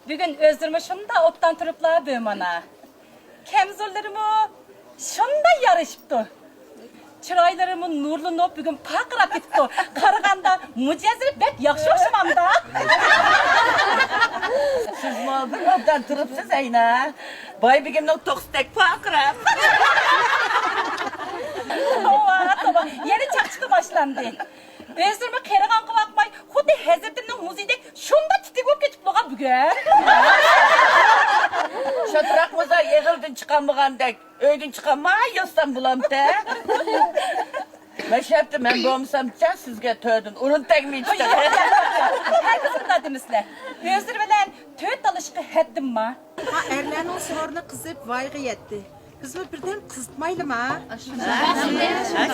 bugün özürümü şunda optan turupla bana. Kemzullarımı şunda yarışıptı. Çıraylarımın nurlu bugün pakırap bitti. Karaganda mücezir bek yakşı okşamamda. Siz mi oldun optan turupsiz ayna? Bay bugünün tokstek pakırap. Tamam. Yeni çakçıkı başlandı. Özürümü keragan kıvakmay, hudi hezirdimden muzidek şunda titik olup geçip loğa bugün. Şatırak mızar yığıldın çıkamıgandek. Öydün çıkamay yostan bulam te. Meşhepti ben boğumsam çen sizge tödün. Unun tekmeyi çıkar. Herkesin de demişler. Özür bilen töt alışkı heddim ma. Ha erlerinin sorunu kızıp vaygı yetti. Biz mi birden kızıtmayalım ha? Ha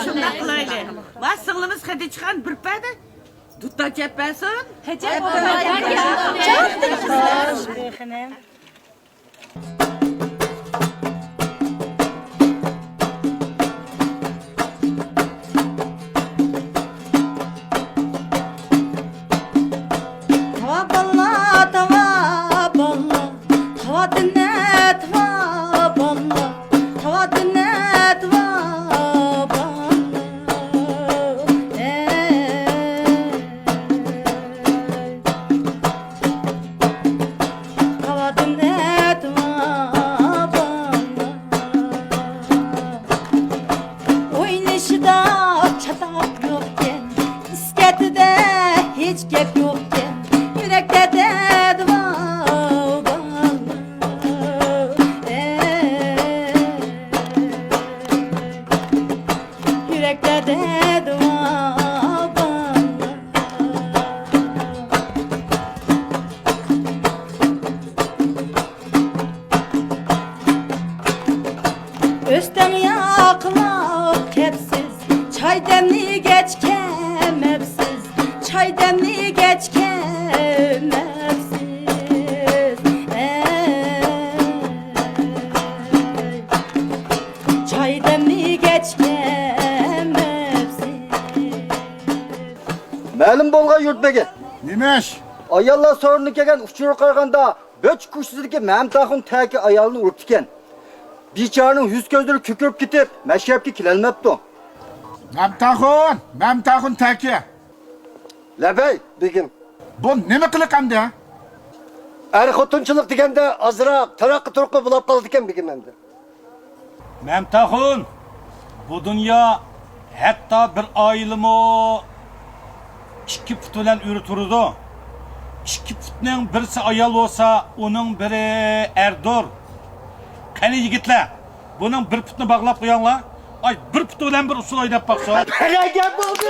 şundan kılaylı. Var sığlımız hadi çıkan bir payda. Tutta ceppensin. Hecep Tava balla, tava balla, tava dinle, tava balla, tava dinle, tava balla. Tava dinle, tava balla. Oynayışıda çatak yokken, isketide hiç gep yokken, yürekte de dua bağlı. Yürekte de dua bağlı. Östem yakmak hepsiz, çay demli geç kemepsiz, çay demli geç kemepsiz. Çay demli geç kemepsiz. Ma'lum bo'lgan yurtdagi Nimesh? ayollar sorunu kelgan uchur qaraganda böç kuchsizligi mamtaxun taki ayolni urib ekan. Bechoraning yuz ko'zlari ko'kirib ketib, mashhapga kelolmabdi. Mamtaxun taki. Labay begim. Bu nima qiliq hamda? Er xotinchilik deganda azroq taraqqa turqqa bo'lib qoldi ekan begim endi. Memtahun, bu dünya hatta bir ayılımı iki put bilen ürütürdü. İki putun birisi ayal olsa, onun biri erdur. Kani yigitler, bunun bir putunu bağlap koyanlar, ay bir putu bilen bir usul oynap baksa. Bana gel buldu.